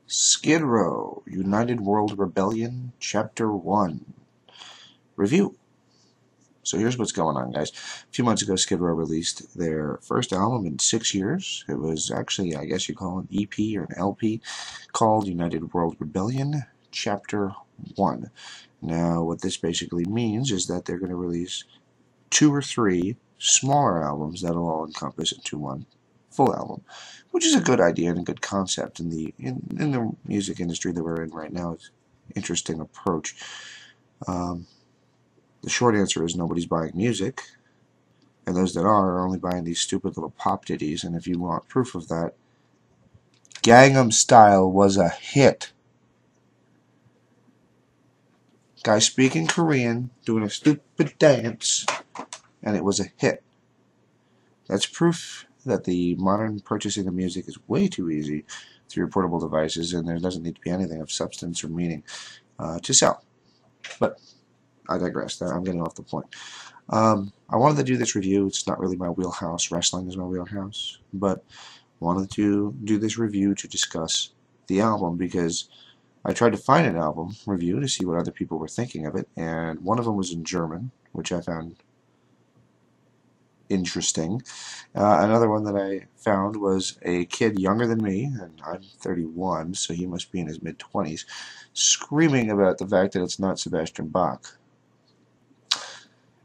Skid Row, United World Rebellion, Chapter 1. Review. So here's what's going on, guys. A few months ago, Skid Row released their first album in 6 years. It was actually, I guess you call it an EP or an LP, called United World Rebellion, Chapter 1. Now, what this basically means is that they're going to release 2 or 3 smaller albums that'll all encompass into one full album, which is a good idea and a good concept in the music industry that we're in right now. It's an interesting approach. The short answer is nobody's buying music, and those that are only buying these stupid little pop ditties. And if you want proof of that, Gangnam Style was a hit. Guy speaking Korean, doing a stupid dance, and it was a hit. That's proof that the modern purchasing of music is way too easy through portable devices, and there doesn't need to be anything of substance or meaning to sell. But I digress. I'm getting off the point. I wanted to do this review. It's not really my wheelhouse. Wrestling is my wheelhouse. But I wanted to do this review to discuss the album because I tried to find an album review to see what other people were thinking of it, and one of them was in German, which I found interesting. Another one that I found was a kid younger than me, and I'm 31, so he must be in his mid-20s, screaming about the fact that it's not Sebastian Bach.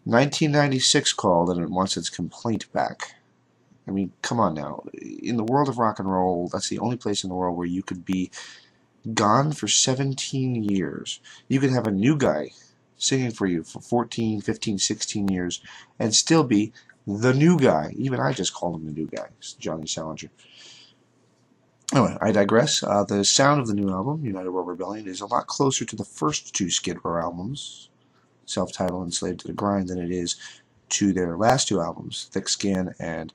1996 called, and it wants its complaint back. I mean, come on now. In the world of rock and roll, that's the only place in the world where you could be gone for 17 years. You could have a new guy singing for you for 14, 15, 16 years and still be the new guy. Even I just called him the new guy. It's Johnny Salinger. Anyway, I digress. The sound of the new album, United World Rebellion, is a lot closer to the first 2 Skid Row albums, Self-Titled and Slave to the Grind, than it is to their last 2 albums, Thick Skin and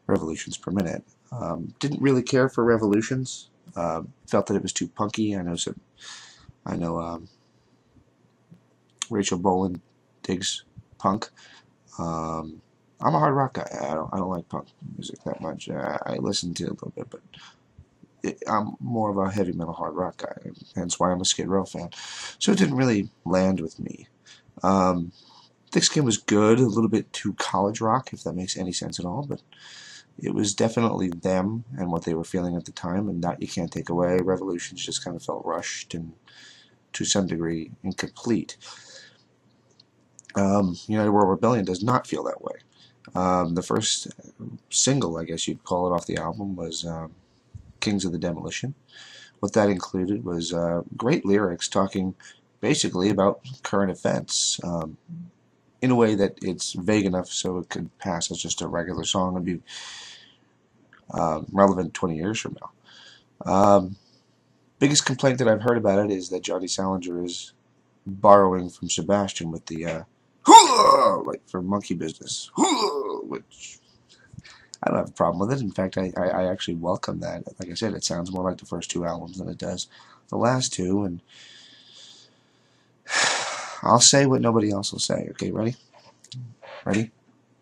Revolutions Per Minute. Didn't really care for Revolutions. Felt that it was too punky. I know Rachel Bolan digs punk. I'm a hard rock guy. I don't like punk music that much. I listen to it a little bit, but I'm more of a heavy metal hard rock guy. Hence why I'm a Skid Row fan. So it didn't really land with me. Thick Skin was good, a little bit too college rock, if that makes any sense at all, but it was definitely them and what they were feeling at the time, and that you can't take away. Revolutions just kind of felt rushed and, to some degree, incomplete. United World Rebellion does not feel that way. The first single, I guess you'd call it, off the album was Kings of the Demolition. What that included was great lyrics talking basically about current events in a way that it's vague enough so it could pass as just a regular song and be relevant 20 years from now. Biggest complaint that I've heard about it is that Johnny Salinger is borrowing from Sebastian with the like from Monkey Business, which I don't have a problem with it. In fact, I actually welcome that. Like I said, it sounds more like the first 2 albums than it does the last 2, and I'll say what nobody else will say. Okay, ready? Ready?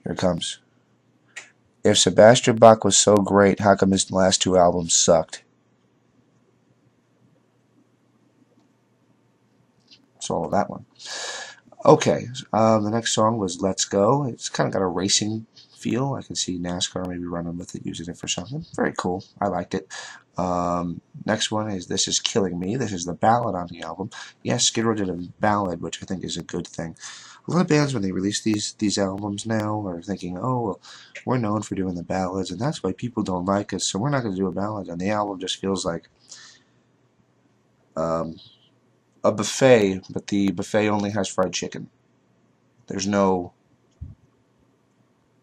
Here it comes. If Sebastian Bach was so great, how come his last 2 albums sucked? So that one. Okay, the next song was Let's Go. It's kind of got a racing feel. I can see NASCAR maybe running with it, using it for something. Very cool. I liked it. Next one is This Is Killing Me. This is the ballad on the album. Yes, Skid Row did a ballad, which I think is a good thing. A lot of bands, when they release these albums now, are thinking, oh, well, we're known for doing the ballads, and that's why people don't like us, so we're not going to do a ballad. And the album just feels like a buffet, but the buffet only has fried chicken. There's no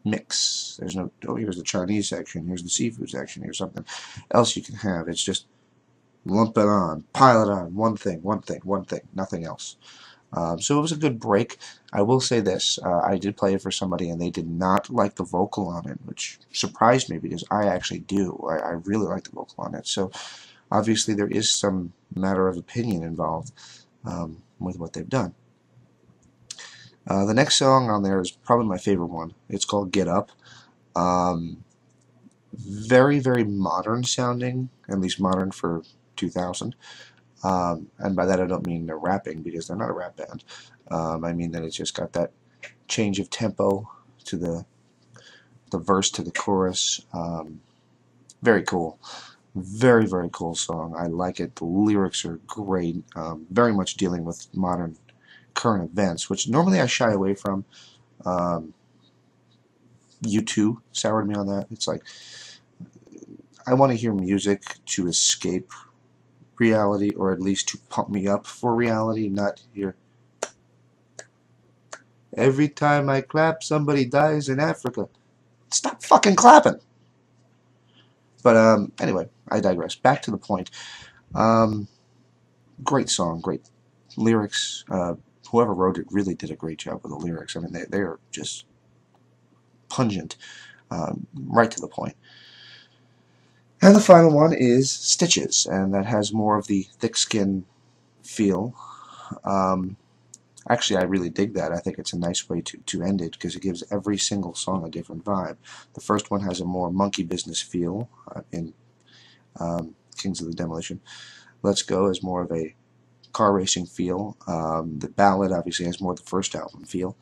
mix. There's no, oh, here's the Chinese section, here's the seafood section, here's something else you can have. It's just lump it on, pile it on, one thing, nothing else. So it was a good break. I will say this, I did play it for somebody and they did not like the vocal on it, which surprised me because I actually do. I really like the vocal on it. So obviously there is some matter of opinion involved with what they've done. The next song on there is probably my favorite one. It's called Get Up. Very, very modern sounding, at least modern for 2000. And by that I don't mean they're rapping, because they're not a rap band. I mean that it's just got that change of tempo to the verse to the chorus. Very cool. Very, very cool song. I like it. The lyrics are great. Very much dealing with modern current events, which normally I shy away from. U2 soured me on that. It's like, I want to hear music to escape reality, or at least to pump me up for reality, not hear every time I clap somebody dies in Africa. Stop fucking clapping. But anyway, I digress. Back to the point. Great song, great lyrics. Whoever wrote it really did a great job with the lyrics. I mean, they are just pungent, right to the point. And the final one is Stitches, and that has more of the thick skin feel. Actually, I really dig that. I think it's a nice way to end it, because it gives every single song a different vibe. The first one has a more monkey business feel in Kings of the Demolition. Let's Go is more of a car racing feel. The ballad obviously has more of the first album feel.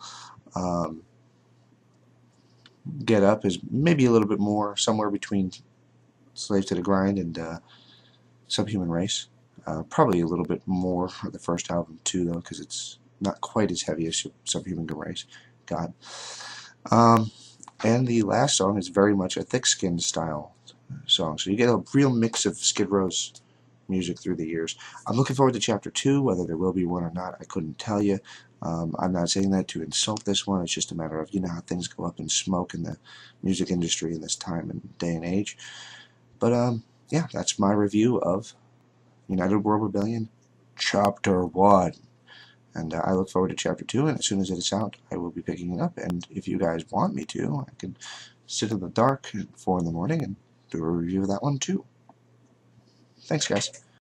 Get Up is maybe a little bit more somewhere between Slave to the Grind and Subhuman Race. Probably a little bit more of the first album too, though, because it's not quite as heavy as Subhuman Race got. And the last song is very much a thick-skinned style song, so you get a real mix of Skid Row's music through the years. I'm looking forward to Chapter 2. Whether there will be one or not, I couldn't tell you. I'm not saying that to insult this one. It's just a matter of, you know how things go up in smoke in the music industry in this time and day and age. But yeah, that's my review of United World Rebellion Chapter 1. And I look forward to Chapter 2, and as soon as it is out, I will be picking it up. And if you guys want me to, I can sit in the dark at 4 in the morning and do a review of that one too. Thanks, guys.